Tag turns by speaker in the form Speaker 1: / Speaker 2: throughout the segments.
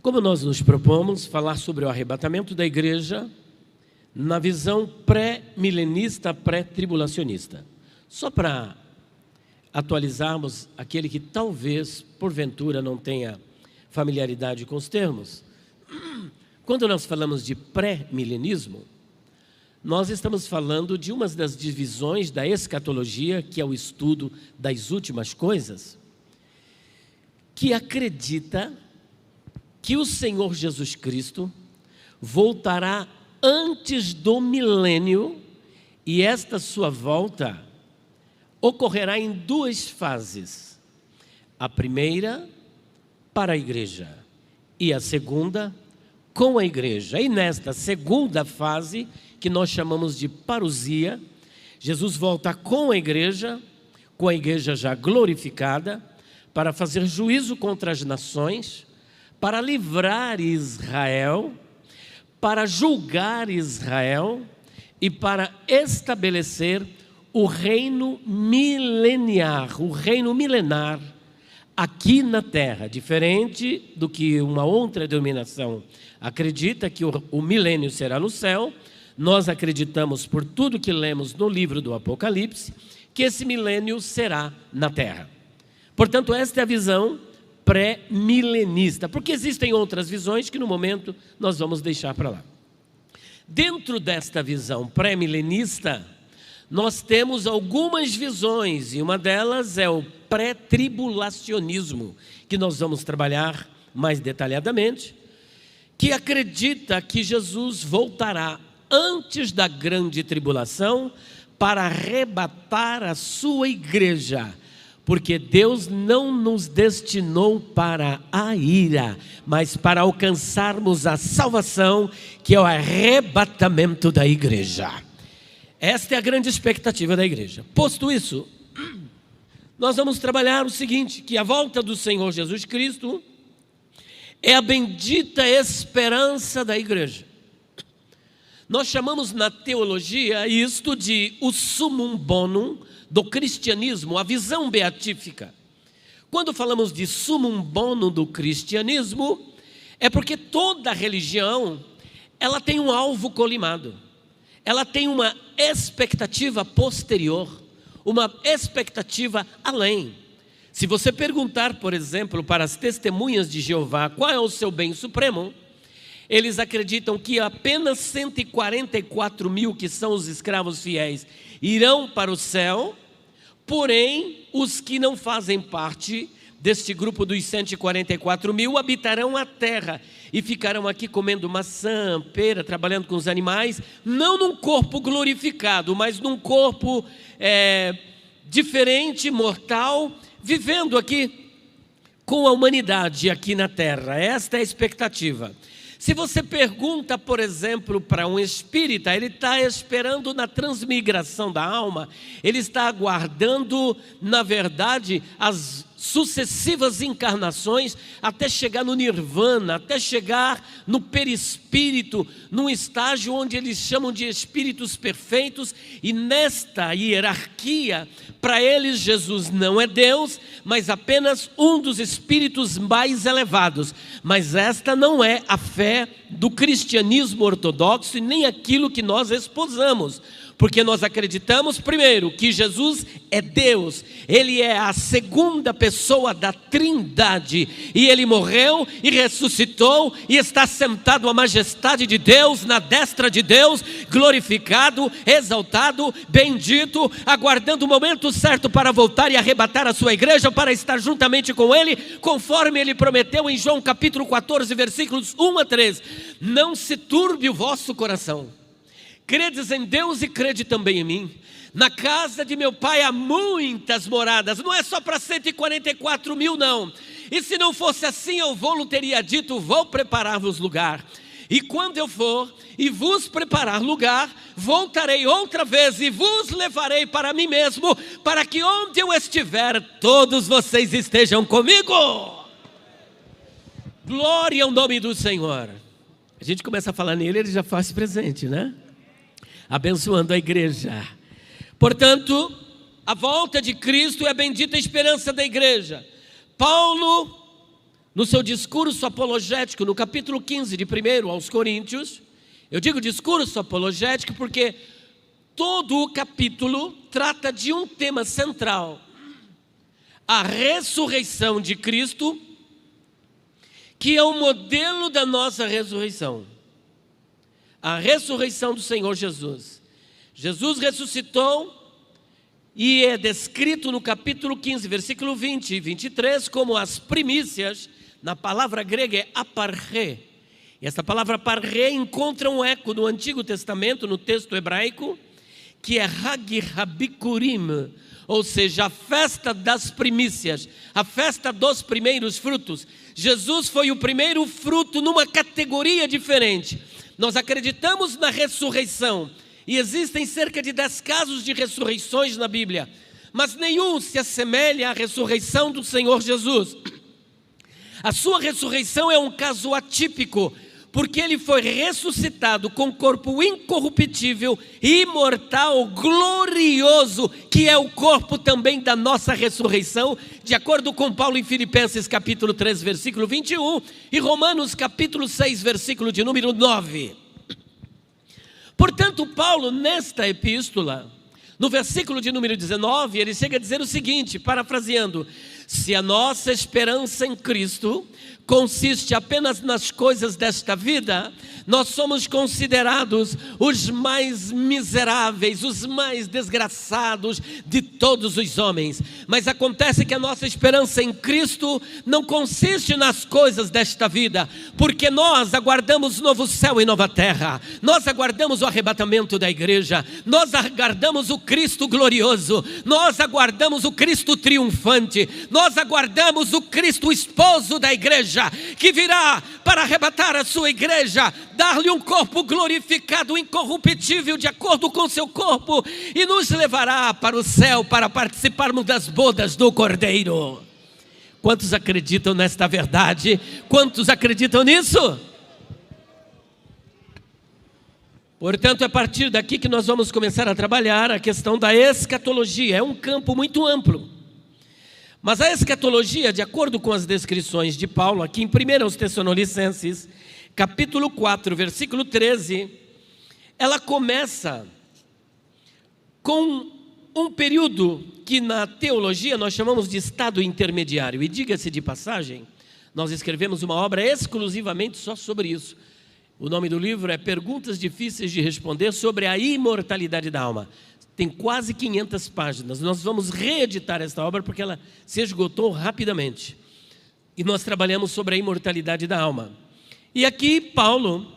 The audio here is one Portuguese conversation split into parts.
Speaker 1: Como nós nos propomos falar sobre o arrebatamento da igreja na visão pré-milenista, pré-tribulacionista. Só para atualizarmos aquele que talvez, porventura, não tenha familiaridade com os termos. Quando nós falamos de pré-milenismo, nós estamos falando de uma das divisões da escatologia, que é o estudo das últimas coisas, que acredita que o Senhor Jesus Cristo voltará antes do milênio e esta sua volta ocorrerá em duas fases. A primeira, para a igreja, e a segunda, com a igreja. E nesta segunda fase, que nós chamamos de parousia, Jesus volta com a igreja já glorificada, para fazer juízo contra as nações, para livrar Israel, para julgar Israel e para estabelecer o reino mileniar, o reino milenar aqui na terra, diferente do que uma outra denominação acredita que o milênio será no céu. Nós acreditamos, por tudo que lemos no livro do Apocalipse, que esse milênio será na terra. Portanto, esta é a visão pré-milenista, porque existem outras visões que no momento nós vamos deixar para lá. Dentro desta visão pré-milenista, nós temos algumas visões, e uma delas é o pré-tribulacionismo, que nós vamos trabalhar mais detalhadamente, que acredita que Jesus voltará antes da grande tribulação para arrebatar a sua igreja, porque Deus não nos destinou para a ira, mas para alcançarmos a salvação, que é o arrebatamento da igreja. Esta é a grande expectativa da igreja. Posto isso, nós vamos trabalhar o seguinte, que a volta do Senhor Jesus Cristo é a bendita esperança da igreja. Nós chamamos na teologia isto de o summum bonum do cristianismo, a visão beatífica. Quando falamos de summum bonum do cristianismo, é porque toda religião, ela tem um alvo colimado. Ela tem uma expectativa posterior, uma expectativa além. Se você perguntar, por exemplo, para as testemunhas de Jeová, qual é o seu bem supremo, eles acreditam que apenas 144 mil, que são os escravos fiéis, irão para o céu, porém, os que não fazem parte deste grupo dos 144 mil habitarão a terra e ficarão aqui comendo maçã, pera, trabalhando com os animais, não num corpo glorificado, mas num corpo diferente, mortal, vivendo aqui com a humanidade aqui na terra. Esta é a expectativa. Se você pergunta, por exemplo, para um espírita, ele está esperando na transmigração da alma, ele está aguardando, na verdade, as sucessivas encarnações, até chegar no nirvana, até chegar no perispírito, num estágio onde eles chamam de espíritos perfeitos, e nesta hierarquia, para eles Jesus não é Deus, mas apenas um dos espíritos mais elevados. Mas esta não é a fé do cristianismo ortodoxo e nem aquilo que nós esposamos. Porque nós acreditamos, primeiro, que Jesus é Deus, Ele é a segunda pessoa da Trindade, e Ele morreu e ressuscitou, e está sentado à majestade de Deus, na destra de Deus, glorificado, exaltado, bendito, aguardando o momento certo para voltar e arrebatar a sua igreja, para estar juntamente com Ele, conforme Ele prometeu em João capítulo 14, versículos 1 a 3, não se turbe o vosso coração. Credes em Deus e crede também em mim. Na casa de meu pai há muitas moradas. Não é só para 144 mil, não. E se não fosse assim, eu vou-lhe teria dito, vou preparar-vos lugar. E quando eu for e vos preparar lugar, voltarei outra vez e vos levarei para mim mesmo, para que onde eu estiver, todos vocês estejam comigo. Glória ao nome do Senhor. A gente começa a falar nele, ele já faz presente, né? Abençoando a igreja. Portanto, a volta de Cristo é a bendita esperança da igreja. Paulo no seu discurso apologético, no capítulo 15 de 1 aos Coríntios. Eu digo discurso apologético porque todo o capítulo trata de um tema central: a ressurreição de Cristo, que é o modelo da nossa ressurreição. A ressurreição do Senhor Jesus. Jesus ressuscitou e é descrito no capítulo 15, versículo 20 e 23, como as primícias. Na palavra grega é aparré. E essa palavra aparré encontra um eco no Antigo Testamento, no texto hebraico, que é Hag Habikurim, ou seja, a festa das primícias, a festa dos primeiros frutos. Jesus foi o primeiro fruto numa categoria diferente. Nós acreditamos na ressurreição, e existem cerca de 10 casos de ressurreições na Bíblia, mas nenhum se assemelha à ressurreição do Senhor Jesus. A sua ressurreição é um caso atípico, porque ele foi ressuscitado com corpo incorruptível, imortal, glorioso, que é o corpo também da nossa ressurreição, de acordo com Paulo em Filipenses capítulo 3, versículo 21, e Romanos capítulo 6, versículo de número 9. Portanto, Paulo, nesta epístola, no versículo de número 19, ele chega a dizer o seguinte, parafraseando: se a nossa esperança em Cristo consiste apenas nas coisas desta vida, nós somos considerados os mais miseráveis, os mais desgraçados de todos os homens. Mas acontece que a nossa esperança em Cristo não consiste nas coisas desta vida, porque nós aguardamos novo céu e nova terra, nós aguardamos o arrebatamento da igreja, nós aguardamos o Cristo glorioso, nós aguardamos o Cristo triunfante, nós aguardamos o Cristo esposo da igreja, que virá para arrebatar a sua igreja, dar-lhe um corpo glorificado, incorruptível, de acordo com seu corpo, e nos levará para o céu para participarmos das bodas do Cordeiro. Quantos acreditam nesta verdade? Quantos acreditam nisso? Portanto, é a partir daqui que nós vamos começar a trabalhar a questão da escatologia. É um campo muito amplo. Mas a escatologia, de acordo com as descrições de Paulo, aqui em 1 Tessalonicenses, capítulo 4, versículo 13, ela começa com um período que na teologia nós chamamos de estado intermediário. E diga-se de passagem, nós escrevemos uma obra exclusivamente só sobre isso. O nome do livro é Perguntas Difíceis de Responder sobre a Imortalidade da Alma. Tem quase 500 páginas. Nós vamos reeditar esta obra porque ela se esgotou rapidamente. E nós trabalhamos sobre a imortalidade da alma. E aqui Paulo,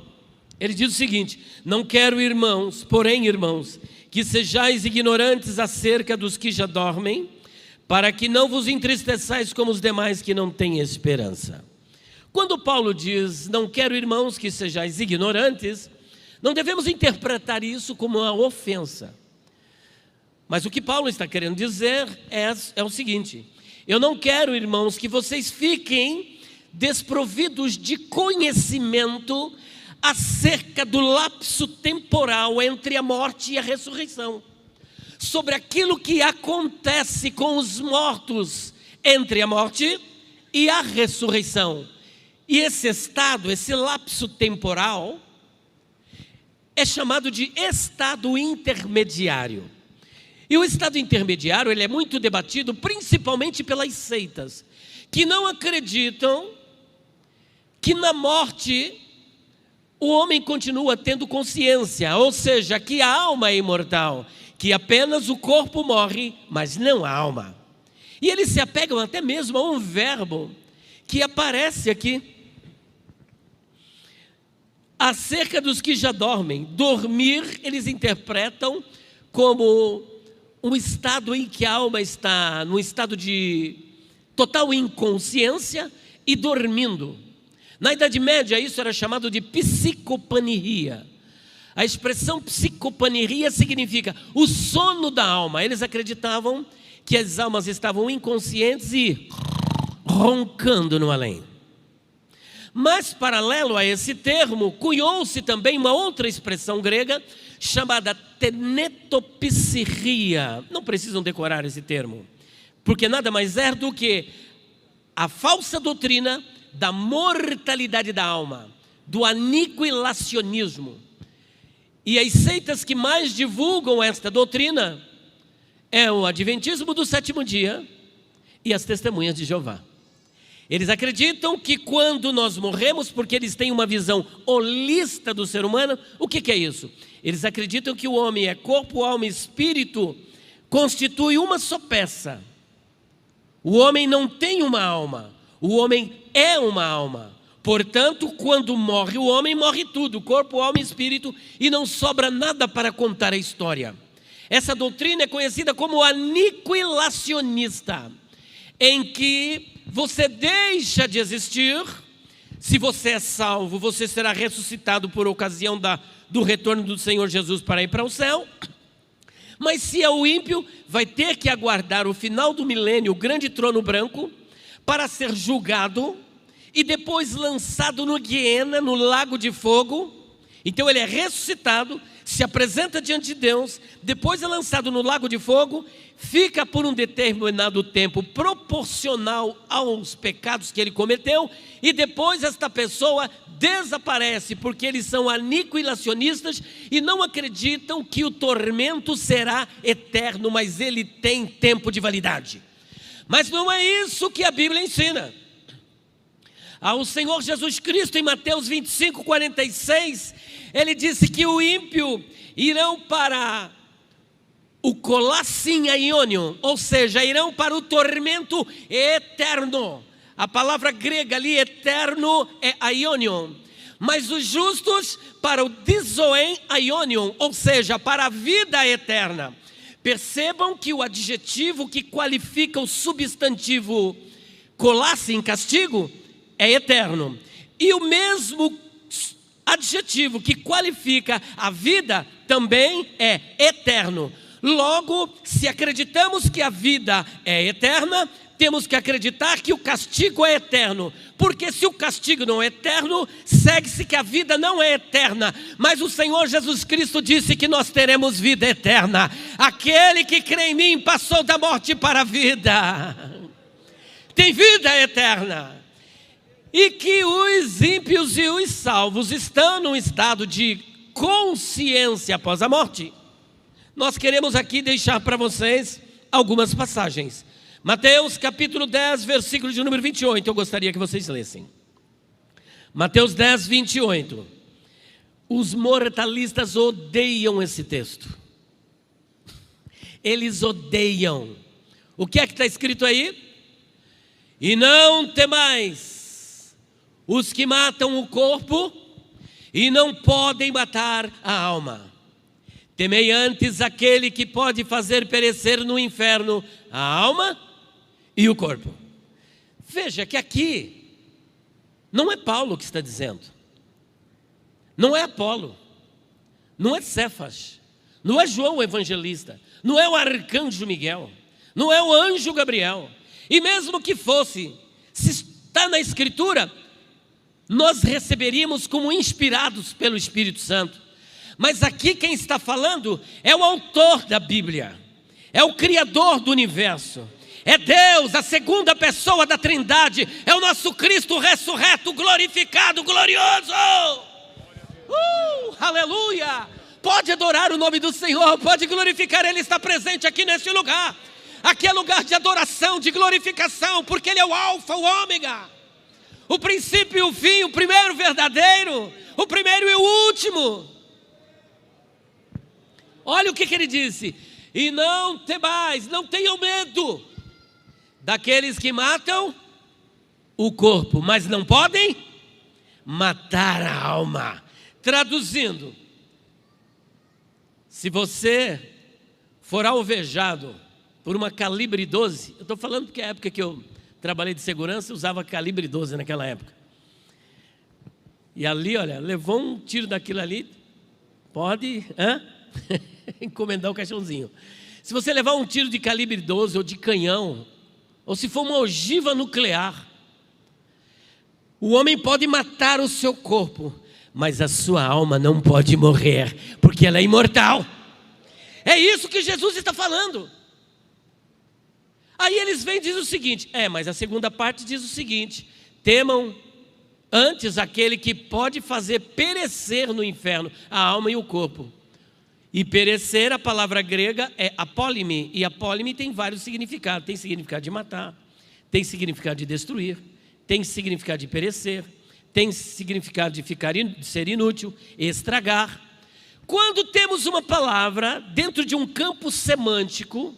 Speaker 1: ele diz o seguinte: não quero, irmãos, porém, irmãos, que sejais ignorantes acerca dos que já dormem, para que não vos entristeçais como os demais que não têm esperança. Quando Paulo diz, não quero, irmãos, que sejais ignorantes, não devemos interpretar isso como uma ofensa. Mas o que Paulo está querendo dizer é o seguinte: eu não quero, irmãos, que vocês fiquem desprovidos de conhecimento acerca do lapso temporal entre a morte e a ressurreição, sobre aquilo que acontece com os mortos entre a morte e a ressurreição. E esse estado, esse lapso temporal, é chamado de estado intermediário. E o estado intermediário, ele é muito debatido principalmente pelas seitas, que não acreditam que na morte o homem continua tendo consciência, ou seja, que a alma é imortal, que apenas o corpo morre, mas não a alma. E eles se apegam até mesmo a um verbo que aparece aqui, acerca dos que já dormem. Dormir, eles interpretam como um estado em que a alma está num estado de total inconsciência e dormindo. Na Idade Média isso era chamado de psicopaneia. A expressão psicopaneia significa o sono da alma. Eles acreditavam que as almas estavam inconscientes e roncando no além. Mas paralelo a esse termo, cunhou-se também uma outra expressão grega chamada tenetopsirria. Não precisam decorar esse termo, porque nada mais é do que a falsa doutrina da mortalidade da alma, do aniquilacionismo. E as seitas que mais divulgam esta doutrina é o Adventismo do sétimo dia e as Testemunhas de Jeová. Eles acreditam que quando nós morremos, porque eles têm uma visão holista do ser humano, o que é isso? Eles acreditam que o homem é corpo, alma e espírito, constitui uma só peça. O homem não tem uma alma, o homem é uma alma. Portanto, quando morre o homem, morre tudo, corpo, alma e espírito, e não sobra nada para contar a história. Essa doutrina é conhecida como aniquilacionista, em que você deixa de existir. Se você é salvo, você será ressuscitado por ocasião do retorno do Senhor Jesus para ir para o céu. Mas se é o ímpio, vai ter que aguardar o final do milênio, o grande trono branco, para ser julgado e depois lançado no Guiena, no lago de fogo. Então ele é ressuscitado, se apresenta diante de Deus, depois é lançado no lago de fogo, fica por um determinado tempo proporcional aos pecados que ele cometeu, e depois esta pessoa desaparece, porque eles são aniquilacionistas e não acreditam que o tormento será eterno, mas ele tem tempo de validade. Mas não é isso que a Bíblia ensina. Ao Senhor Jesus Cristo, em Mateus 25, 46, ele disse que o ímpio irão para o Colassim Aionion, ou seja, irão para o tormento eterno. A palavra grega ali, eterno, é Aionion. Mas os justos para o Dizoen Aionion, ou seja, para a vida eterna. Percebam que o adjetivo que qualifica o substantivo Colassim, castigo, é eterno. E o mesmo adjetivo que qualifica a vida também é eterno. Logo, se acreditamos que a vida é eterna, temos que acreditar que o castigo é eterno. Porque se o castigo não é eterno, segue-se que a vida não é eterna. Mas o Senhor Jesus Cristo disse que nós teremos vida eterna. Aquele que crê em mim passou da morte para a vida. Tem vida eterna. E que os ímpios e os salvos estão num estado de consciência após a morte. Nós queremos aqui deixar para vocês algumas passagens. Mateus capítulo 10, versículo de número 28, eu gostaria que vocês lessem. Mateus 10, 28. Os mortalistas odeiam esse texto. Eles odeiam. O que é que está escrito aí? E não temais os que matam o corpo e não podem matar a alma. Temei antes aquele que pode fazer perecer no inferno a alma e o corpo. Veja que aqui não é Paulo que está dizendo, não é Apolo, não é Cefas, não é João o evangelista, não é o arcanjo Miguel, não é o anjo Gabriel. E mesmo que fosse, se está na Escritura, nós receberíamos como inspirados pelo Espírito Santo. Mas aqui quem está falando é o autor da Bíblia, é o Criador do universo, é Deus, a segunda pessoa da Trindade, é o nosso Cristo ressurreto, glorificado, glorioso. Aleluia! Pode adorar o nome do Senhor, pode glorificar, Ele está presente aqui nesse lugar. Aqui é lugar de adoração, de glorificação, porque Ele é o alfa, o ômega, o princípio e o fim, o primeiro verdadeiro, o primeiro e o último. Olha o que ele disse: e não temais, não tenham medo daqueles que matam o corpo, mas não podem matar a alma. Traduzindo, se você for alvejado por uma calibre 12, eu estou falando porque é a época que eu trabalhei de segurança, usava calibre 12 naquela época. E ali, olha, levou um tiro daquilo ali, pode encomendar o caixãozinho. Se você levar um tiro de calibre 12 ou de canhão, ou se for uma ogiva nuclear, o homem pode matar o seu corpo, mas a sua alma não pode morrer, porque ela é imortal. É isso que Jesus está falando. Aí eles vêm e dizem o seguinte, mas a segunda parte diz o seguinte: temam Antes, aquele que pode fazer perecer no inferno a alma e o corpo. E perecer, a palavra grega é apólime. E apólime tem vários significados. Tem significado de matar, tem significado de destruir, tem significado de perecer, tem significado de ser inútil, estragar. Quando temos uma palavra dentro de um campo semântico,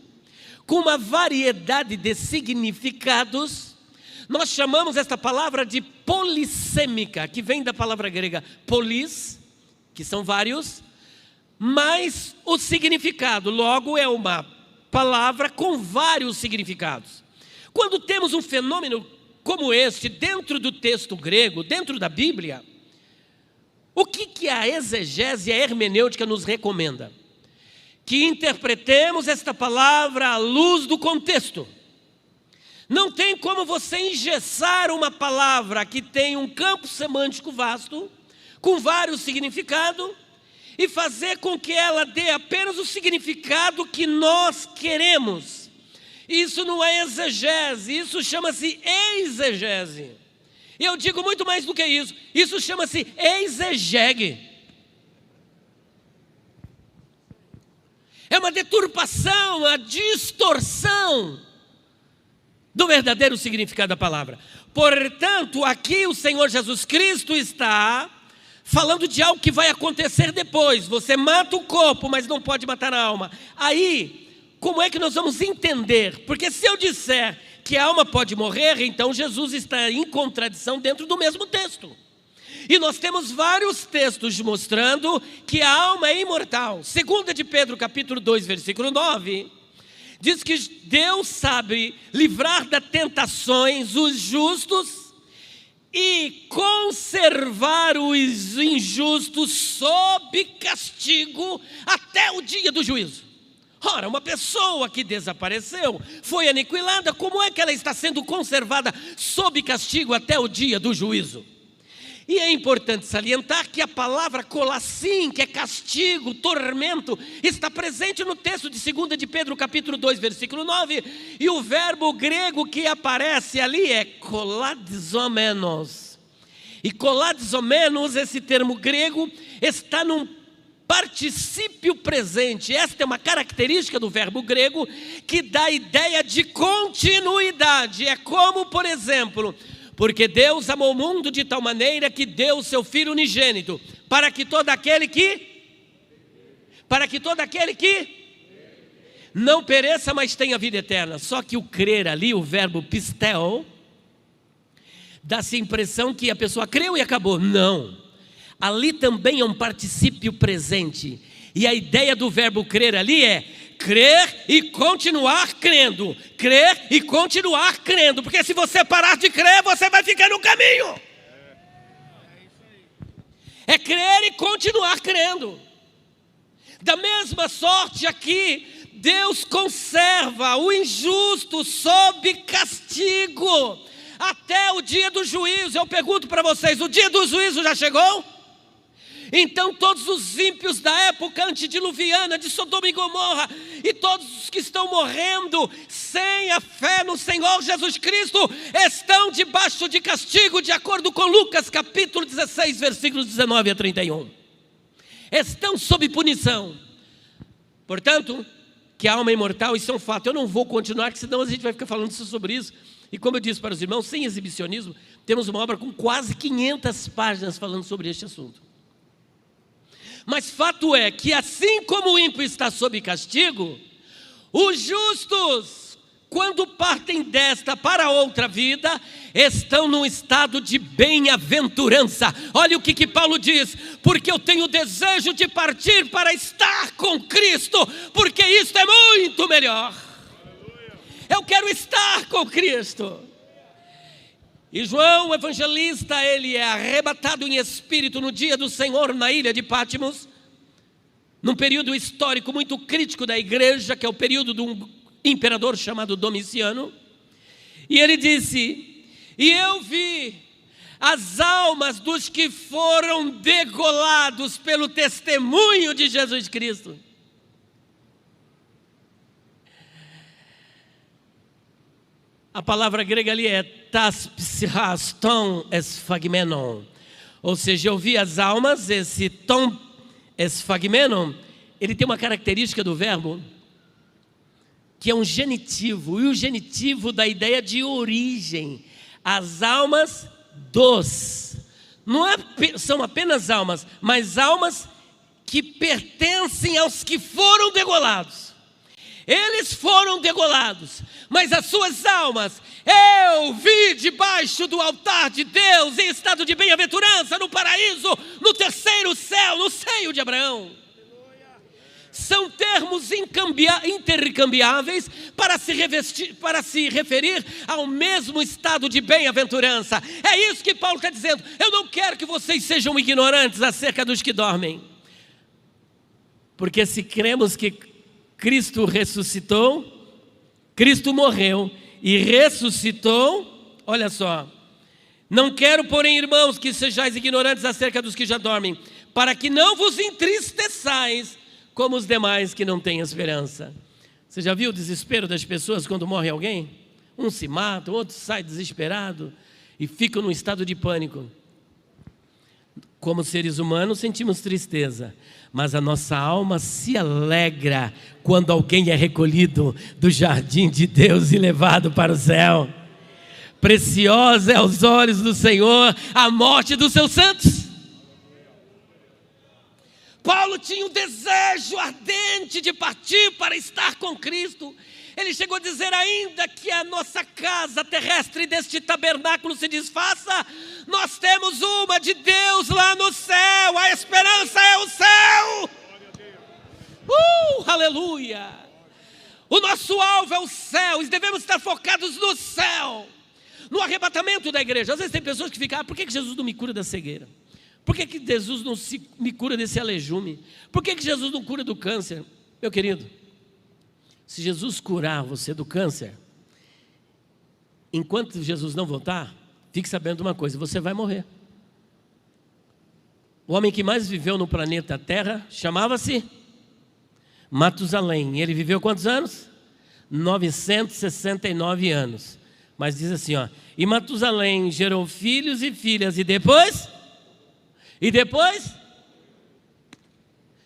Speaker 1: com uma variedade de significados, nós chamamos esta palavra de polissêmica, que vem da palavra grega polis, que são vários, mais o significado. Logo, é uma palavra com vários significados. Quando temos um fenômeno como este dentro do texto grego, dentro da Bíblia, o que a exegese e a hermenêutica nos recomenda? Que interpretemos esta palavra à luz do contexto. Não tem como você engessar uma palavra que tem um campo semântico vasto, com vários significados, e fazer com que ela dê apenas o significado que nós queremos. Isso não é exegese, isso chama-se exegese. E eu digo muito mais do que isso, isso chama-se exegegue. É uma deturpação, uma distorção do verdadeiro significado da palavra. Portanto, aqui o Senhor Jesus Cristo está falando de algo que vai acontecer depois. Você mata o corpo, mas não pode matar a alma. Aí, como é que nós vamos entender? Porque se eu disser que a alma pode morrer, então Jesus está em contradição dentro do mesmo texto. E nós temos vários textos mostrando que a alma é imortal. 2 de Pedro, capítulo 2, versículo 9, diz que Deus sabe livrar das tentações os justos e conservar os injustos sob castigo até o dia do juízo. Ora, uma pessoa que desapareceu, foi aniquilada, como é que ela está sendo conservada sob castigo até o dia do juízo? E é importante salientar que a palavra colacim, que é castigo, tormento, está presente no texto de 2 de Pedro, capítulo 2, versículo 9, e o verbo grego que aparece ali é koladizomenos. E koladizomenos, esse termo grego, está num particípio presente. Esta é uma característica do verbo grego que dá a ideia de continuidade. É como, por exemplo, porque Deus amou o mundo de tal maneira que deu o seu Filho unigênito, para que todo aquele que não pereça, mas tenha vida eterna. Só que o crer ali, o verbo pisteo, dá-se a impressão que a pessoa creu e acabou. Não, ali também é um particípio presente. E a ideia do verbo crer ali é crer e continuar crendo. Crer e continuar crendo. Porque se você parar de crer, você vai ficar no caminho. É crer e continuar crendo. Da mesma sorte aqui, Deus conserva o injusto sob castigo até o dia do juízo. Eu pergunto para vocês, o dia do juízo já chegou? Então todos os ímpios da época antediluviana de Sodoma e Gomorra e todos os que estão morrendo sem a fé no Senhor Jesus Cristo estão debaixo de castigo, de acordo com Lucas capítulo 16, versículos 19 a 31. Estão sob punição. Portanto, que a alma é imortal, isso é um fato. Eu não vou continuar, porque senão a gente vai ficar falando sobre isso. E como eu disse para os irmãos, sem exibicionismo, temos uma obra com quase 500 páginas falando sobre este assunto. Mas fato é que assim como o ímpio está sob castigo, os justos, quando partem desta para outra vida, estão num estado de bem-aventurança. Olha o que Paulo diz: porque eu tenho desejo de partir para estar com Cristo, porque isto é muito melhor. Eu quero estar com Cristo. E João, o evangelista, ele é arrebatado em espírito no dia do Senhor na ilha de Patmos, num período histórico muito crítico da igreja, que é o período de um imperador chamado Domiciano. E ele disse: e eu vi as almas dos que foram degolados pelo testemunho de Jesus Cristo. A palavra grega ali é tas psichaston esphagmenon. Ou seja, eu vi as almas, esse tom esphagmenon, ele tem uma característica do verbo que é um genitivo, e o genitivo dá ideia de origem. As almas não são apenas almas, mas almas que pertencem aos que foram degolados. Eles foram degolados, mas as suas almas eu vi debaixo do altar de Deus, em estado de bem-aventurança, no paraíso, no terceiro céu, no seio de Abraão. São termos intercambiáveis para se referir ao mesmo estado de bem-aventurança. É isso que Paulo está dizendo. Eu não quero que vocês sejam ignorantes acerca dos que dormem. Porque se cremos que Cristo ressuscitou, Cristo morreu e ressuscitou, olha só. Não quero, porém, irmãos, que sejais ignorantes acerca dos que já dormem, para que não vos entristeçais como os demais que não têm esperança. Você já viu o desespero das pessoas quando morre alguém? Um se mata, o outro sai desesperado e fica num estado de pânico. Como seres humanos sentimos tristeza, mas a nossa alma se alegra quando alguém é recolhido do jardim de Deus e levado para o céu. Preciosa é aos olhos do Senhor a morte dos seus santos. Paulo tinha um desejo ardente de partir para estar com Cristo. Ele chegou a dizer ainda que a nossa casa terrestre deste tabernáculo se desfaça, nós temos uma de Deus lá no céu, a esperança é o céu. Aleluia! O nosso alvo é o céu, e devemos estar focados no céu, no arrebatamento da igreja. Às vezes tem pessoas que ficam, por que Jesus não me cura da cegueira? Por que Jesus não me cura desse alejume? Por que Jesus não cura do câncer? Meu querido, se Jesus curar você do câncer, enquanto Jesus não voltar, fique sabendo de uma coisa, você vai morrer. O homem que mais viveu no planeta Terra chamava-se Matusalém. Ele viveu quantos anos? 969 anos. Mas diz assim, e Matusalém gerou filhos e filhas, e depois?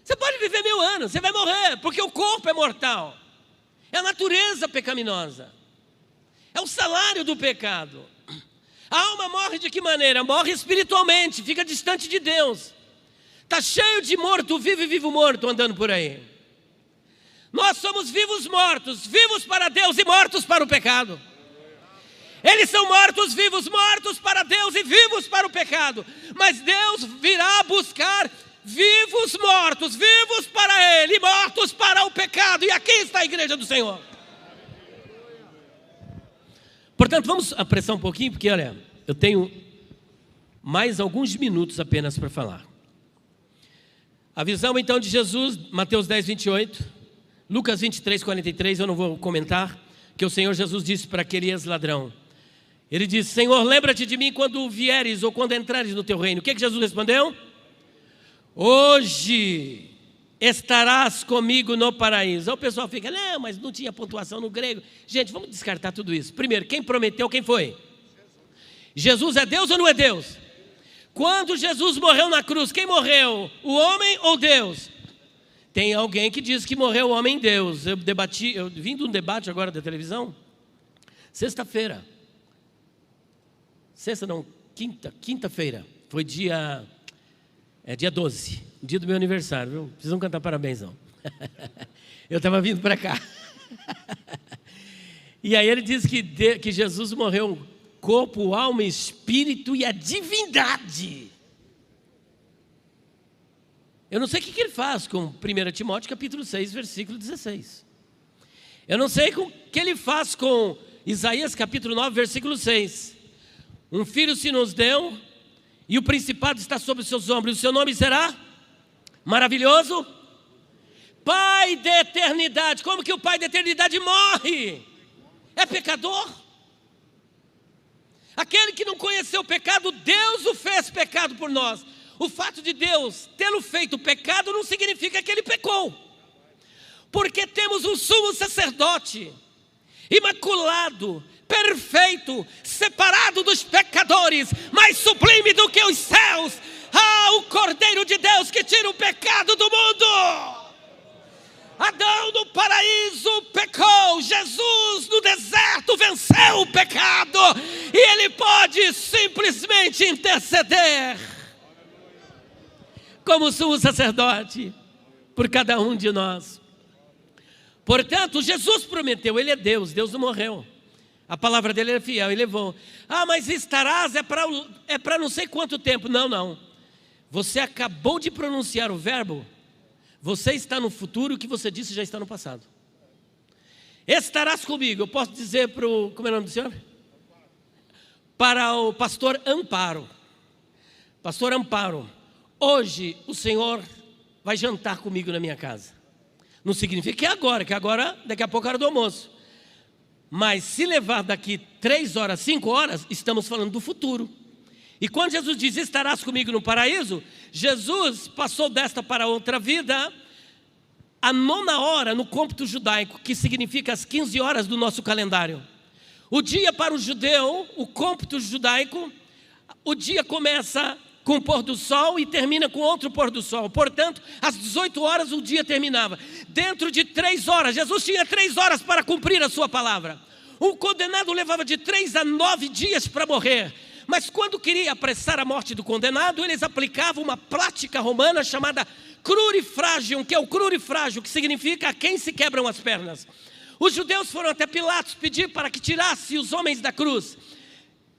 Speaker 1: Você pode viver 1000 anos, você vai morrer, porque o corpo é mortal. É a natureza pecaminosa. É o salário do pecado. A alma morre de que maneira? Morre espiritualmente, fica distante de Deus. Está cheio de morto-vivo e vivo-morto andando por aí. Nós somos vivos-mortos, vivos para Deus e mortos para o pecado. Eles são mortos-vivos, mortos para Deus e vivos para o pecado. Mas Deus virá buscar vivos-mortos, vivos para Ele, mortos para o pecado. E aqui está a igreja do Senhor. Portanto, vamos apressar um pouquinho, porque olha, eu tenho mais alguns minutos apenas para falar. A visão então de Jesus, Mateus 10, 28, Lucas 23, 43, eu não vou comentar, que o Senhor Jesus disse para aquele ex-ladrão. Ele disse, Senhor, lembra-te de mim quando vieres ou quando entrares no teu reino. O que Jesus respondeu? Hoje estarás comigo no paraíso. Aí o pessoal fica, não, mas não tinha pontuação no grego. Gente, vamos descartar tudo isso. Primeiro, quem prometeu, quem foi? Jesus é Deus ou não é Deus? Quando Jesus morreu na cruz, quem morreu? O homem ou Deus? Tem alguém que diz que morreu o homem Deus. Eu vim de um debate agora da televisão, quinta-feira, foi dia 12, dia do meu aniversário, viu? Precisam cantar parabéns, não. Eu estava vindo para cá. E aí ele diz que Jesus morreu corpo, alma, espírito e a divindade. Eu não sei o que ele faz com 1 Timóteo capítulo 6, versículo 16. Eu não sei o que ele faz com Isaías capítulo 9, versículo 6. Um filho se nos deu, e o principado está sobre os seus ombros, o seu nome será maravilhoso, Pai da eternidade. Como que o Pai da eternidade morre? É pecador? Aquele que não conheceu o pecado, Deus o fez pecado por nós. O fato de Deus tê-lo feito pecado não significa que ele pecou, porque temos um sumo sacerdote. imaculado, perfeito, separado dos pecadores, mais sublime do que os céus. O Cordeiro de Deus que tira o pecado do mundo. Adão no paraíso pecou, Jesus no deserto venceu o pecado, e Ele pode simplesmente interceder como sumo sacerdote por cada um de nós. Portanto, Jesus prometeu, Ele é Deus, Deus não morreu. A palavra dele é fiel, Ele levou. Mas estarás, é para não sei quanto tempo. Não. Você acabou de pronunciar o verbo. Você está no futuro, o que você disse já está no passado. Estarás comigo. Eu posso dizer para o... Como é o nome do senhor? Para o pastor Amparo. Pastor Amparo, hoje o Senhor vai jantar comigo na minha casa. Não significa que agora, daqui a pouco é hora do almoço. Mas se levar daqui 3 horas, 5 horas, estamos falando do futuro. E quando Jesus diz, estarás comigo no paraíso, Jesus passou desta para outra vida, a 9ª hora no cômputo judaico, que significa as 15 horas do nosso calendário. O dia para o judeu, o cômputo judaico, o dia começa com o pôr do sol e termina com outro pôr do sol. Portanto, às 18 horas o dia terminava. Dentro de 3 horas, Jesus tinha 3 horas para cumprir a sua palavra. Um condenado levava de 3 a 9 dias para morrer. Mas quando queria apressar a morte do condenado, eles aplicavam uma prática romana chamada crurifragium, que é o crurifrágio, que significa a quem se quebram as pernas. Os judeus foram até Pilatos pedir para que tirasse os homens da cruz.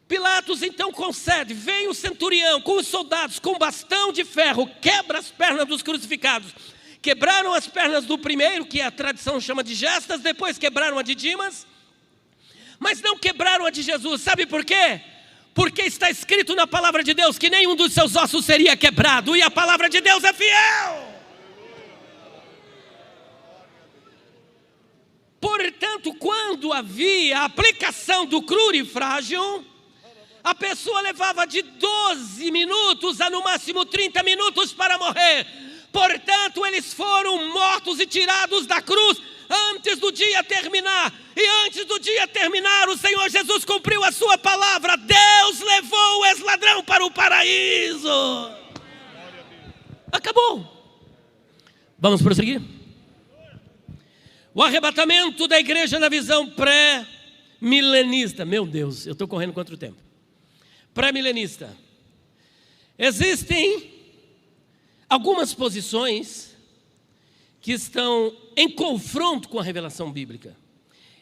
Speaker 1: Pilatos então concede, vem o centurião com os soldados, com bastão de ferro, quebra as pernas dos crucificados. Quebraram as pernas do primeiro, que a tradição chama de Gestas, depois quebraram a de Dimas, mas não quebraram a de Jesus. Sabe por quê? Porque está escrito na palavra de Deus que nenhum dos seus ossos seria quebrado, e a palavra de Deus é fiel. Portanto, quando havia a aplicação do crurifrágio, a pessoa levava de 12 minutos a no máximo 30 minutos para morrer. Portanto, eles foram mortos e tirados da cruz antes do dia terminar. E antes do dia terminar, o Senhor Jesus cumpriu a sua palavra. Deus levou o ex-ladrão para o paraíso. Acabou. Vamos prosseguir? O arrebatamento da igreja na visão pré-milenista. Meu Deus, eu estou correndo contra o tempo. Pré-milenista. Existem algumas posições que estão em confronto com a revelação bíblica.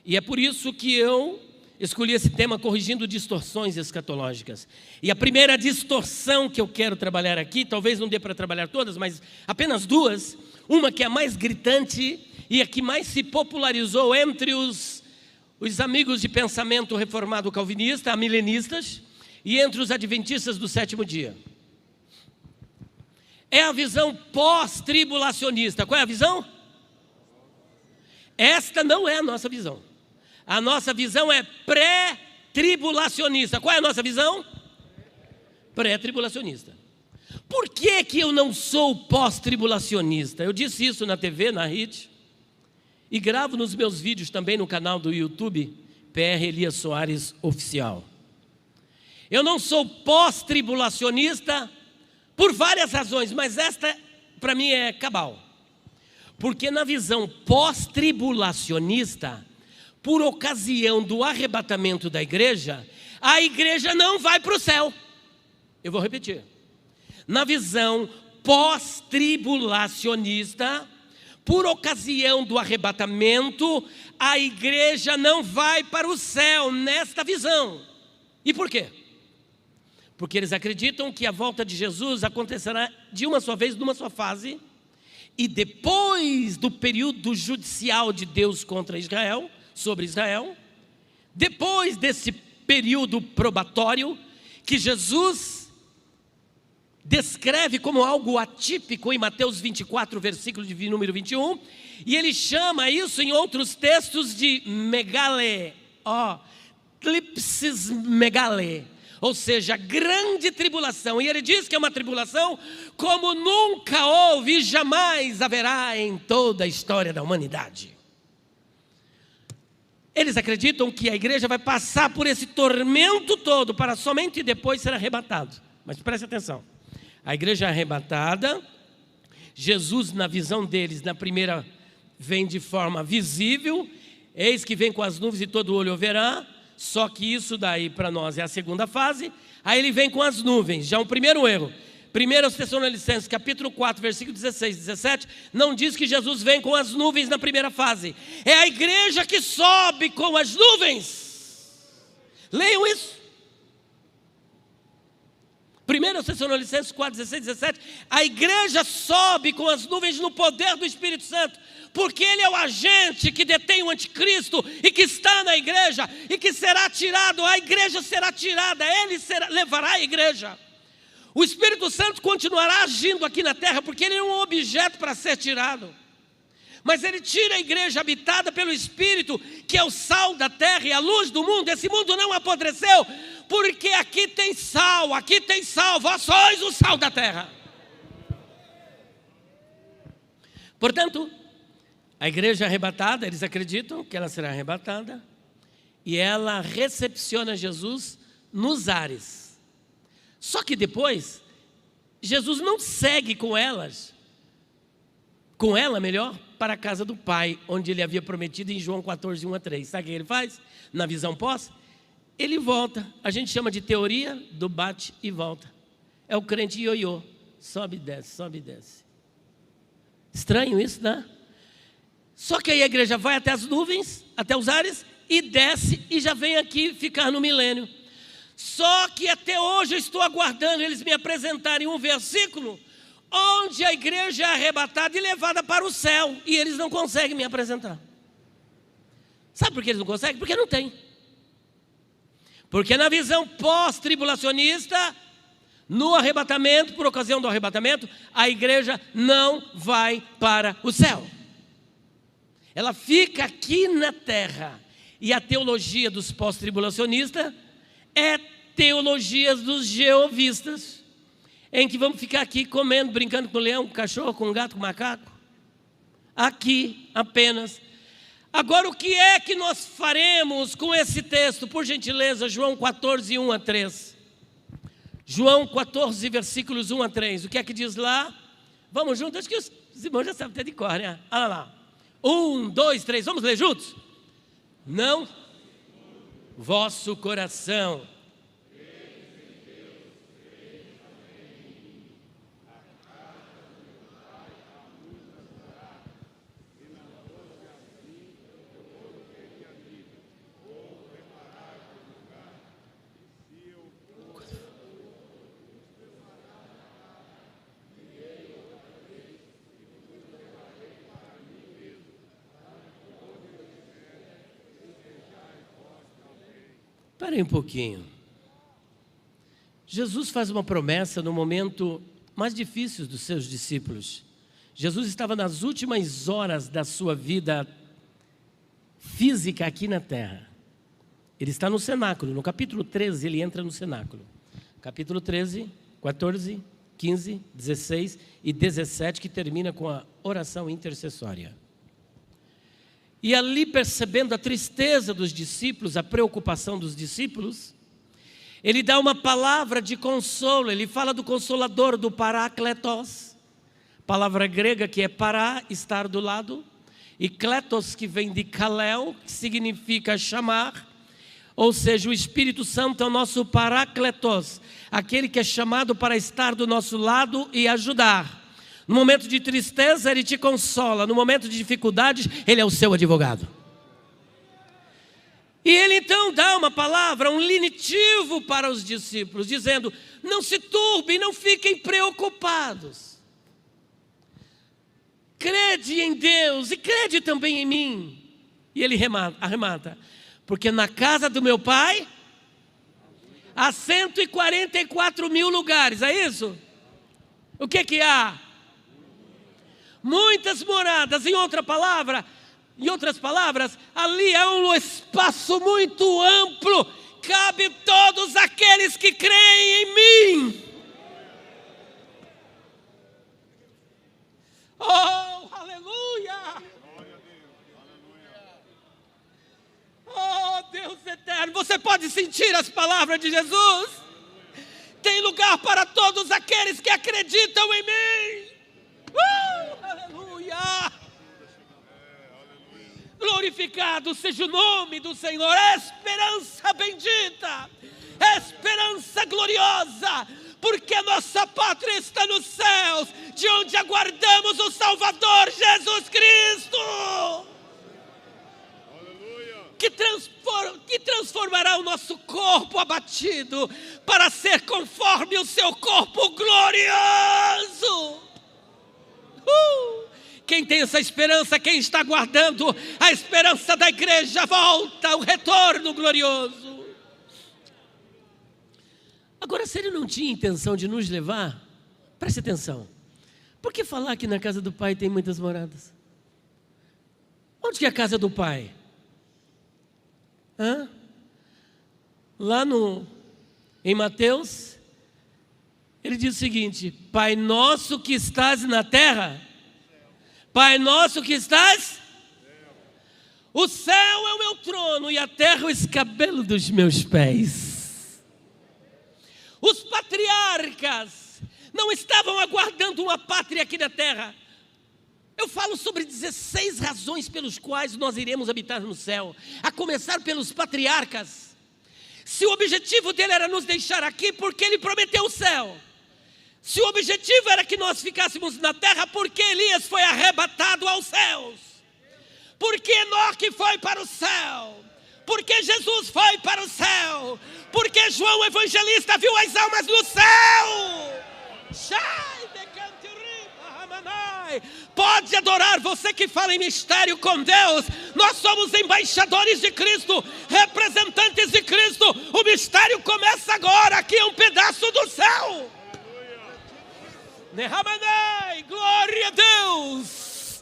Speaker 1: E é por isso que eu escolhi esse tema, corrigindo distorções escatológicas. E a primeira distorção que eu quero trabalhar aqui, talvez não dê para trabalhar todas, mas apenas 2. Uma que é a mais gritante e a que mais se popularizou entre os amigos de pensamento reformado calvinista, milenistas, e entre os adventistas do 7º dia. É a visão pós-tribulacionista. Qual é a visão? Esta não é a nossa visão. A nossa visão é pré-tribulacionista. Qual é a nossa visão? Pré-tribulacionista. Por que que eu não sou pós-tribulacionista? Eu disse isso na TV, na RIT, e gravo nos meus vídeos também no canal do YouTube, PR Elias Soares Oficial. Eu não sou pós-tribulacionista por várias razões, mas esta para mim é cabal. Porque na visão pós-tribulacionista, por ocasião do arrebatamento da igreja, a igreja não vai para o céu. Eu vou repetir. Na visão pós-tribulacionista, por ocasião do arrebatamento, a igreja não vai para o céu nesta visão. E por quê? Porque eles acreditam que a volta de Jesus acontecerá de uma só vez, numa só fase, e depois do período judicial de Deus contra Israel, sobre Israel, depois desse período probatório, que Jesus descreve como algo atípico em Mateus 24, versículo de número 21, e ele chama isso em outros textos de megale, tlipsis megale, ou seja, grande tribulação. E ele diz que é uma tribulação como nunca houve e jamais haverá em toda a história da humanidade. Eles acreditam que a igreja vai passar por esse tormento todo para somente depois ser arrebatado. Mas preste atenção. A igreja é arrebatada. Jesus, na visão deles, na primeira, vem de forma visível. Eis que vem com as nuvens e todo olho o verá. Só que isso daí para nós é a segunda fase. Aí ele vem com as nuvens, já um primeiro erro. 1 Tessalonicenses, capítulo 4, versículo 16 e 17, não diz que Jesus vem com as nuvens na primeira fase. É a igreja que sobe com as nuvens. Leiam isso. 1 Tessalonicenses 4, 16 e 17, a igreja sobe com as nuvens no poder do Espírito Santo, porque ele é o agente que detém o anticristo e que está na igreja e que será tirado, a igreja será tirada, levará a igreja. O Espírito Santo continuará agindo aqui na terra, porque ele é um objeto para ser tirado. Mas ele tira a igreja habitada pelo Espírito, que é o sal da terra e a luz do mundo. Esse mundo não apodreceu, porque aqui tem sal, vós sois o sal da terra. Portanto, a igreja arrebatada, eles acreditam que ela será arrebatada, e ela recepciona Jesus nos ares. Só que depois, Jesus não segue com ela melhor, para a casa do Pai, onde ele havia prometido em João 14, 1 a 3. Sabe o que ele faz? Na visão pós, ele volta. A gente chama de teoria do bate e volta. É o crente ioiô, sobe e desce, sobe e desce. Estranho isso, né? Só que aí a igreja vai até as nuvens, até os ares, e desce e já vem aqui ficar no milênio. Só que até hoje eu estou aguardando eles me apresentarem um versículo onde a igreja é arrebatada e levada para o céu, e eles não conseguem me apresentar. Sabe por que eles não conseguem? Porque não tem. Porque na visão pós-tribulacionista, no arrebatamento, por ocasião do arrebatamento, a igreja não vai para o céu. Ela fica aqui na terra. E a teologia dos pós-tribulacionistas é teologia dos jeovistas, em que vamos ficar aqui comendo, brincando com o leão, com o cachorro, com o gato, com o macaco. Aqui apenas. Agora, o que é que nós faremos com esse texto? Por gentileza, João 14, 1 a 3. João 14, versículos 1 a 3. O que é que diz lá? Vamos juntos, acho que os irmãos já sabem até de cor, né? Olha lá. 1, 2, 3, vamos ler juntos? Não vosso coração. Espera aí um pouquinho. Jesus faz uma promessa no momento mais difícil dos seus discípulos. Jesus estava nas últimas horas da sua vida física aqui na terra. Ele está no cenáculo, no capítulo 13 ele entra no cenáculo. Capítulo 13, 14, 15, 16 e 17, que termina com a oração intercessória. E ali, percebendo a tristeza dos discípulos, a preocupação dos discípulos, ele dá uma palavra de consolo. Ele fala do Consolador, do Parácletos, palavra grega que é pará, estar do lado, e kletos, que vem de kaleo, que significa chamar, ou seja, o Espírito Santo é o nosso Parácletos, aquele que é chamado para estar do nosso lado e ajudar. No momento de tristeza, ele te consola. No momento de dificuldades, ele é o seu advogado. E ele então dá uma palavra, um lenitivo para os discípulos, dizendo: não se turbem, não fiquem preocupados. Crede em Deus e crede também em mim. E ele arremata: porque na casa do meu pai há 144 mil lugares, é isso? O que há? Muitas moradas. Em outras palavras, ali é um espaço muito amplo, cabe todos aqueles que creem em mim. Oh, aleluia! pode sentir as palavras de Jesus? Tem lugar para todos aqueles que acreditam em mim. Aleluia! Glorificado seja o nome do Senhor. Esperança bendita, esperança gloriosa, porque a nossa pátria está nos céus, de onde aguardamos o Salvador Jesus Cristo, que transformará o nosso corpo abatido para ser conforme o seu corpo glorioso. Quem tem essa esperança, quem está aguardando a esperança da igreja, volta, o retorno glorioso. Agora, se ele não tinha intenção de nos levar, preste atenção, por que falar que na casa do Pai tem muitas moradas? Onde que é a casa do Pai? Lá em Mateus, ele diz o seguinte: Pai nosso que estás na terra, Pai nosso que estás, o céu é o meu trono e a terra o escabelo dos meus pés. Os patriarcas não estavam aguardando uma pátria aqui na terra. Eu falo sobre 16 razões pelos quais nós iremos habitar no céu, a começar pelos patriarcas. Se o objetivo dele era nos deixar aqui, porque ele prometeu o céu. Se o objetivo era que nós ficássemos na terra, porque Elias foi arrebatado aos céus, porque Enoque foi para o céu, porque Jesus foi para o céu, porque João Evangelista viu as almas no céu. Pode adorar, você que fala em mistério com Deus. Nós somos embaixadores de Cristo, representantes de Cristo. O mistério começa agora, aqui é um pedaço do céu. Glória a Deus.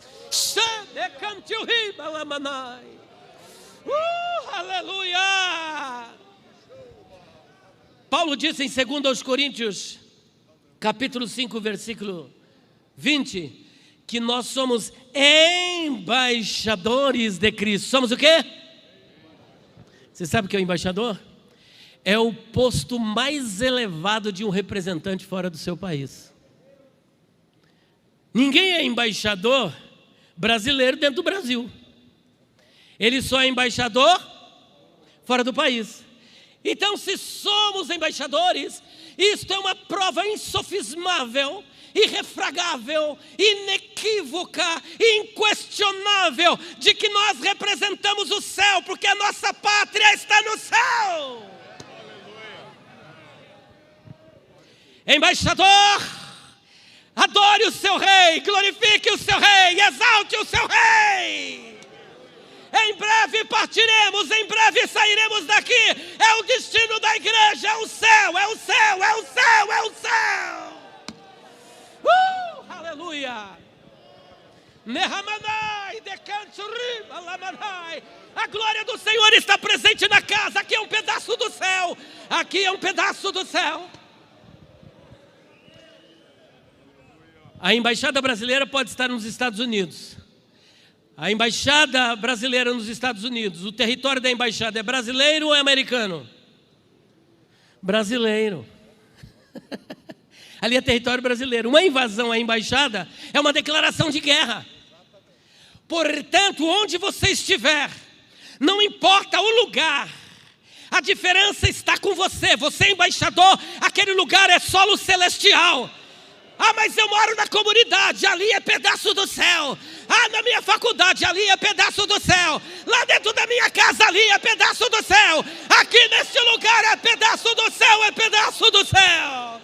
Speaker 1: Aleluia. Paulo disse em 2 Coríntios capítulo 5, versículo 20, que nós somos embaixadores de Cristo. Somos o quê? Você sabe o que é o embaixador? É o posto mais elevado de um representante fora do seu país. Ninguém é embaixador brasileiro dentro do Brasil. Ele só é embaixador fora do país. Então, se somos embaixadores, isto é uma prova insofismável, irrefragável, inequívoca, inquestionável, de que nós representamos o céu, porque a nossa pátria está no céu. Embaixador, adore o seu rei, glorifique o seu rei, exalte o seu rei. Em breve partiremos, em breve sairemos daqui. É o destino da igreja, é o céu, é o céu, é o céu, é o céu. Aleluia. A glória do Senhor está presente na casa. Aqui é um pedaço do céu. Aqui é um pedaço do céu. A embaixada brasileira pode estar nos Estados Unidos. A embaixada brasileira nos Estados Unidos, o território da embaixada é brasileiro ou é americano? Brasileiro. Ali é território brasileiro. Uma invasão à embaixada é uma declaração de guerra. Portanto, onde você estiver, não importa o lugar, a diferença está com você. Você é embaixador, aquele lugar é solo celestial. Ah, mas eu moro na comunidade, ali é pedaço do céu. Ah, na minha faculdade, ali é pedaço do céu. Lá dentro da minha casa, ali é pedaço do céu. Aqui neste lugar é pedaço do céu, é pedaço do céu.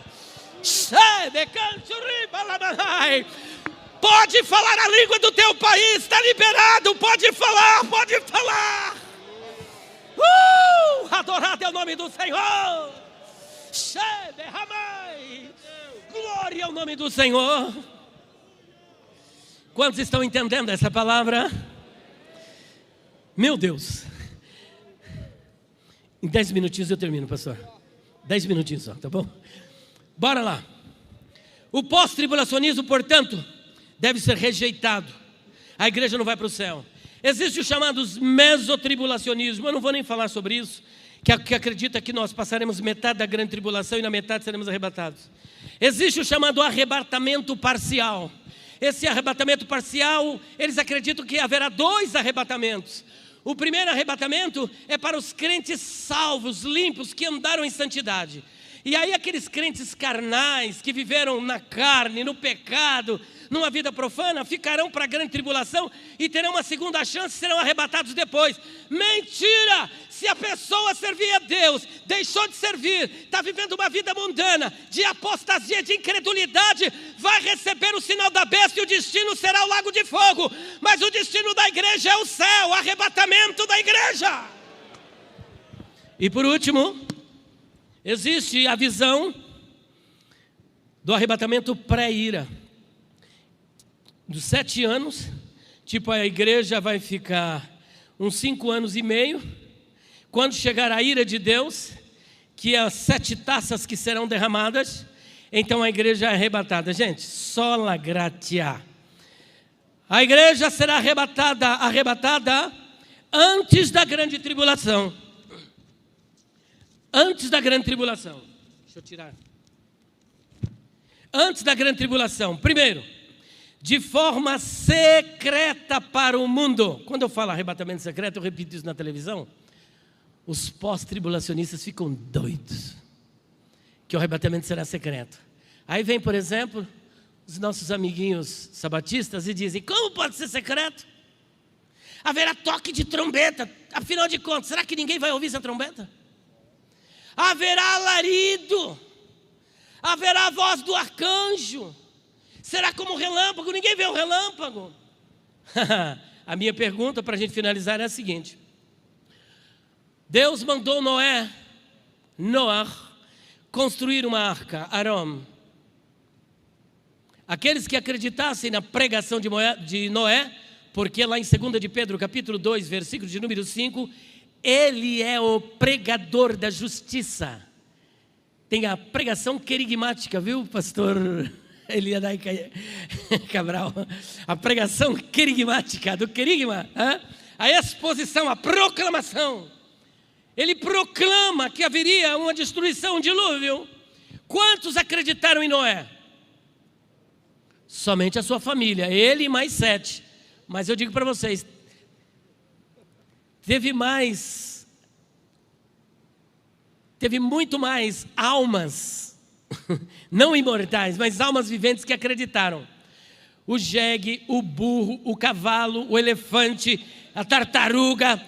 Speaker 1: Pode falar a língua do teu país, está liberado. Pode falar, pode falar. Adorado é o nome do Senhor. Glória ao nome do Senhor. Quantos estão entendendo essa palavra? Meu Deus. Em 10 minutinhos eu termino, pastor. 10 minutinhos só, tá bom? Bora lá. O pós-tribulacionismo, portanto, deve ser rejeitado. A igreja não vai para o céu. Existe o chamado mesotribulacionismo. Eu não vou nem falar sobre isso, que acredita que nós passaremos metade da grande tribulação e na metade seremos arrebatados. Existe o chamado arrebatamento parcial. Esse arrebatamento parcial, eles acreditam que haverá 2 arrebatamentos. O primeiro arrebatamento é para os crentes salvos, limpos, que andaram em santidade. E aí aqueles crentes carnais, que viveram na carne, no pecado, numa vida profana, ficarão para a grande tribulação e terão uma segunda chance, serão arrebatados depois. Mentira! Se a pessoa servia a Deus, deixou de servir, está vivendo uma vida mundana, de apostasia, de incredulidade, vai receber o sinal da besta e o destino será o lago de fogo. Mas o destino da igreja é o céu, o arrebatamento da igreja. E por último, existe a visão do arrebatamento pré-ira. Dos 7 anos, tipo a igreja vai ficar uns 5 anos e meio. Quando chegar a ira de Deus, que é as 7 taças que serão derramadas, então a igreja é arrebatada. Gente, sola gratia. A igreja será arrebatada antes da grande tribulação. Antes da grande tribulação. Deixa eu tirar. Antes da grande tribulação. Primeiro, de forma secreta para o mundo. Quando eu falo arrebatamento secreto, eu repito isso na televisão. Os pós-tribulacionistas ficam doidos que o arrebatamento será secreto. Aí vem, por exemplo, os nossos amiguinhos sabatistas e dizem: como pode ser secreto? Haverá toque de trombeta. Afinal de contas, será que ninguém vai ouvir essa trombeta? Haverá alarido. Haverá a voz do arcanjo. Será como relâmpago? Ninguém vê o relâmpago. A minha pergunta para a gente finalizar é a seguinte: Deus mandou Noé construir uma arca, Aram. Aqueles que acreditassem na pregação de Noé, porque lá em 2 de Pedro, capítulo 2, versículo de número 5, ele é o pregador da justiça. Tem a pregação querigmática, viu, pastor Eliadai Cabral? A pregação querigmática, do querigma, a exposição, a proclamação. Ele proclama que haveria uma destruição, um dilúvio. Quantos acreditaram em Noé? Somente a sua família, ele e mais 7. Mas eu digo para vocês, teve muito mais almas, não imortais, mas almas viventes que acreditaram. O jegue, o burro, o cavalo, o elefante, a tartaruga,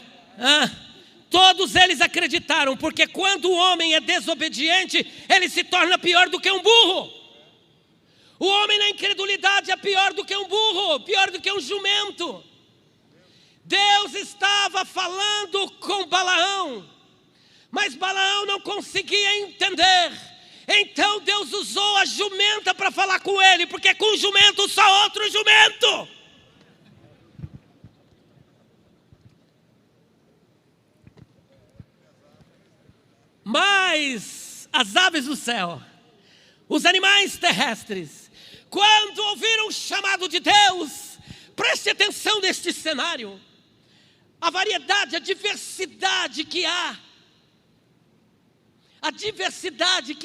Speaker 1: todos eles acreditaram, porque quando o homem é desobediente, ele se torna pior do que um burro. O homem na incredulidade é pior do que um burro, pior do que um jumento. Deus estava falando com Balaão, mas Balaão não conseguia entender. Então Deus usou a jumenta para falar com ele, porque com jumento só outro jumento. Mas as aves do céu, os animais terrestres, quando ouviram o chamado de Deus, preste atenção neste cenário, a variedade, a diversidade que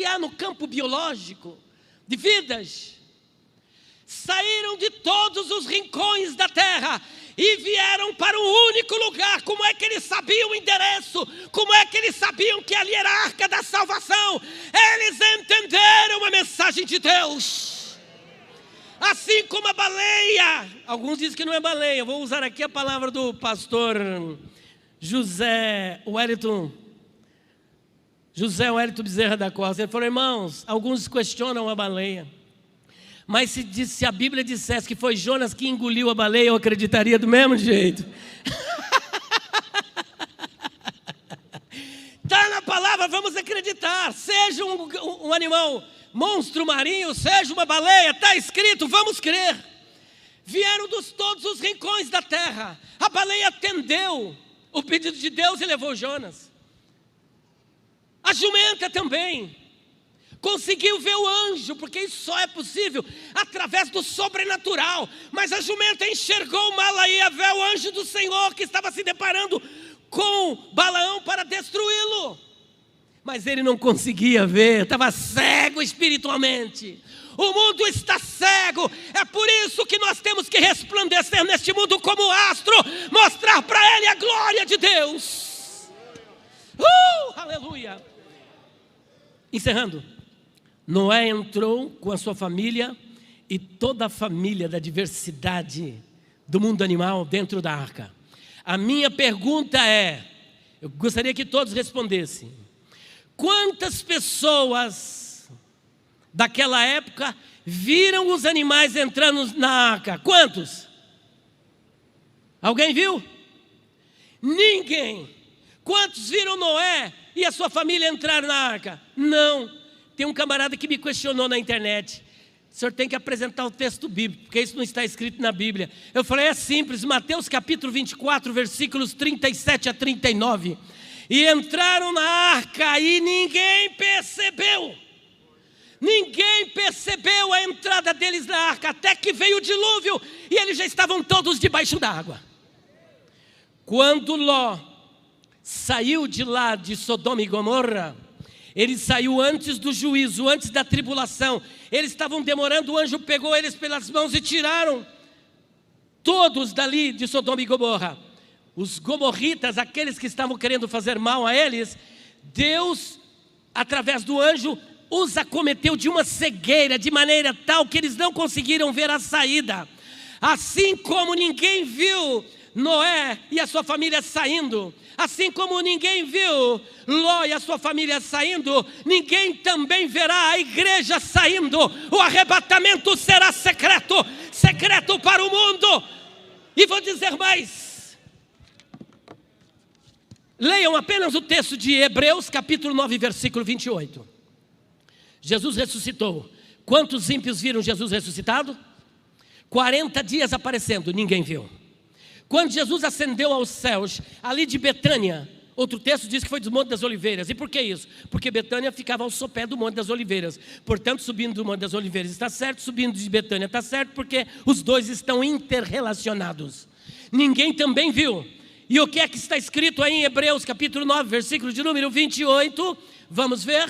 Speaker 1: há no campo biológico, de vidas, saíram de todos os rincões da terra e vieram para um único lugar. Como é que eles sabiam o endereço? Como é que eles sabiam que ali era a arca da salvação? Eles entenderam a mensagem de Deus. Assim como a baleia, alguns dizem que não é baleia, eu vou usar aqui a palavra do pastor José Wellington Bezerra da Costa. Ele falou: irmãos, alguns questionam a baleia, mas se a Bíblia dissesse que foi Jonas que engoliu a baleia, eu acreditaria do mesmo jeito. Está na palavra, vamos acreditar. Seja um animal, monstro marinho, seja uma baleia, está escrito, vamos crer. Vieram de todos os rincões da terra. A baleia atendeu o pedido de Deus e levou Jonas. A jumenta também conseguiu ver o anjo, porque isso só é possível através do sobrenatural. Mas a jumenta enxergou Malaíavé, o anjo do Senhor, que estava se deparando com Balaão para destruí-lo. Mas ele não conseguia ver, estava cego espiritualmente. O mundo está cego, é por isso que nós temos que resplandecer neste mundo como astro, mostrar para ele a glória de Deus. Aleluia. Encerrando, Noé entrou com a sua família e toda a família da diversidade do mundo animal dentro da arca. A minha pergunta é, eu gostaria que todos respondessem: quantas pessoas daquela época viram os animais entrando na arca? Quantos? Alguém viu? Ninguém. Quantos viram Noé e a sua família entrar na arca? Não. Tem um camarada que me questionou na internet: o senhor tem que apresentar o texto bíblico, porque isso não está escrito na Bíblia. Eu falei: é simples, Mateus capítulo 24, versículos 37 a 39. E entraram na arca e ninguém percebeu. Ninguém percebeu a entrada deles na arca, até que veio o dilúvio e eles já estavam todos debaixo d'água. Quando Ló saiu de lá de Sodoma e Gomorra, ele saiu antes do juízo, antes da tribulação. Eles estavam demorando, o anjo pegou eles pelas mãos e tiraram todos dali de Sodoma e Gomorra. Os gomorritas, aqueles que estavam querendo fazer mal a eles, Deus, através do anjo, os acometeu de uma cegueira, de maneira tal que eles não conseguiram ver a saída. Assim como ninguém viu Noé e a sua família saindo, assim como ninguém viu Ló e a sua família saindo, ninguém também verá a igreja saindo. O arrebatamento será secreto, secreto para o mundo. E vou dizer mais, leiam apenas o texto de Hebreus capítulo 9, versículo 28. Jesus ressuscitou. Quantos ímpios viram Jesus ressuscitado? 40 dias aparecendo, ninguém viu. Quando Jesus ascendeu aos céus, ali de Betânia, outro texto diz que foi do Monte das Oliveiras. E por que isso? Porque Betânia ficava ao sopé do Monte das Oliveiras. Portanto, subindo do Monte das Oliveiras está certo, subindo de Betânia está certo, porque os dois estão interrelacionados. Ninguém também viu. E o que é que está escrito aí em Hebreus capítulo 9, versículo de número 28? Vamos ver?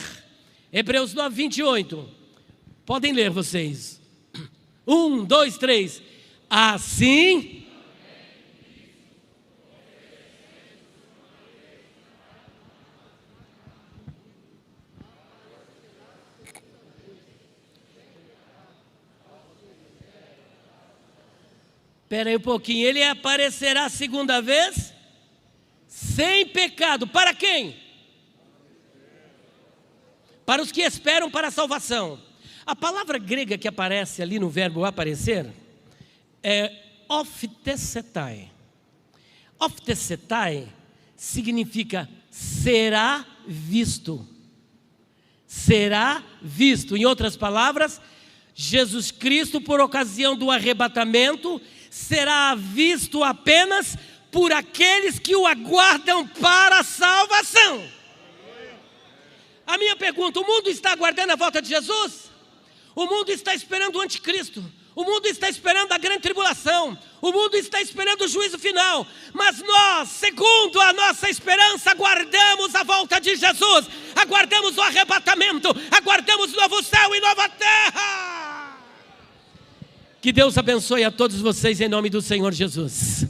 Speaker 1: Hebreus 9, 28. Podem ler vocês. 1, 2, 3. Assim... Espera aí um pouquinho, ele aparecerá a segunda vez, sem pecado. Para quem? Para os que esperam para a salvação. A palavra grega que aparece ali no verbo aparecer é ophtesetai. Ophtesetai significa será visto. Será visto. Em outras palavras, Jesus Cristo, por ocasião do arrebatamento, será visto apenas por aqueles que o aguardam para a salvação. A minha pergunta: o mundo está aguardando a volta de Jesus? O mundo está esperando o anticristo. O mundo está esperando a grande tribulação. O mundo está esperando o juízo final. Mas nós, segundo a nossa esperança, aguardamos a volta de Jesus. Aguardamos o arrebatamento. Aguardamos novo céu e nova terra. Que Deus abençoe a todos vocês em nome do Senhor Jesus.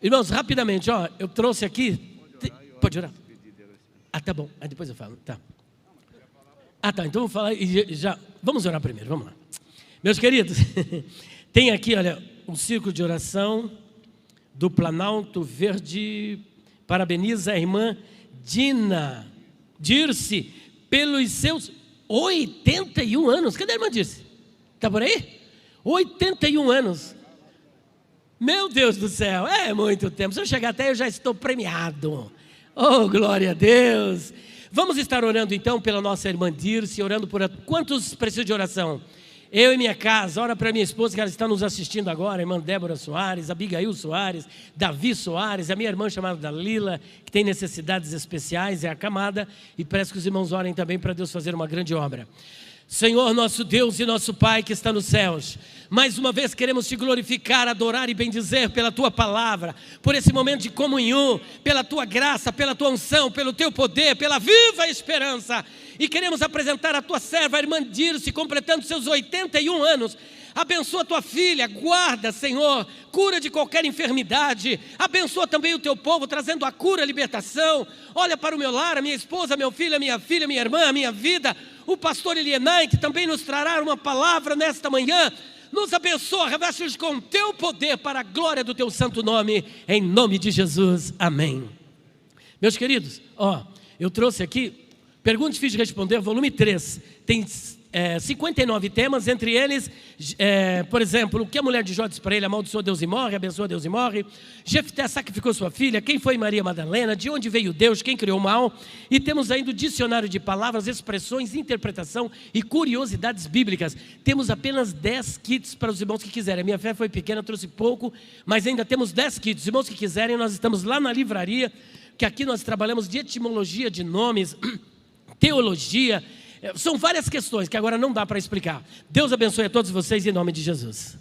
Speaker 1: Irmãos, rapidamente, eu trouxe aqui. Pode orar? Tá bom, aí depois eu falo. Tá, então vamos falar e já. Vamos orar primeiro, vamos lá. Meus queridos, tem aqui, olha, um círculo de oração do Planalto Verde. Parabeniza a irmã Dirce, pelos seus 81 anos. Cadê a irmã Dirce? Está por aí? 81 anos. Meu Deus do céu, é muito tempo. Se eu chegar até, eu já estou premiado. Oh, glória a Deus. Vamos estar orando então pela nossa irmã Dirce, orando por... Quantos precisam de oração? Eu e minha casa, ora para minha esposa que ela está nos assistindo agora, a irmã Débora Soares, Abigail Soares, Davi Soares, a minha irmã chamada Dalila, que tem necessidades especiais, é acamada, e peço que os irmãos orem também para Deus fazer uma grande obra. Senhor, nosso Deus e nosso Pai que está nos céus, mais uma vez queremos te glorificar, adorar e bendizer pela tua palavra, por esse momento de comunhão, pela tua graça, pela tua unção, pelo teu poder, pela viva esperança. E queremos apresentar a tua serva, a irmã Dirce, completando seus 81 anos. Abençoa a tua filha, guarda, Senhor, cura de qualquer enfermidade. Abençoa também o teu povo, trazendo a cura, a libertação. Olha para o meu lar, a minha esposa, meu filho, a minha filha, minha irmã, a minha vida. O pastor Elienay, que também nos trará uma palavra nesta manhã. Nos abençoa, reveste-nos com o teu poder para a glória do teu santo nome, em nome de Jesus, amém. Meus queridos, eu trouxe aqui, Perguntas Difíceis de Responder, volume 3, tem 59 temas, entre eles, por exemplo, o que a mulher de Jó disse para ele: amaldiçoa Deus e morre, abençoa Deus e morre. Jefté sacrificou sua filha, quem foi Maria Madalena, de onde veio Deus, quem criou o mal. E temos ainda o dicionário de palavras, expressões, interpretação e curiosidades bíblicas. Temos apenas 10 kits para os irmãos que quiserem. A minha fé foi pequena, trouxe pouco, mas ainda temos 10 kits. Os irmãos que quiserem, nós estamos lá na livraria, que aqui nós trabalhamos de etimologia de nomes, teologia. São várias questões que agora não dá para explicar. Deus abençoe a todos vocês em nome de Jesus.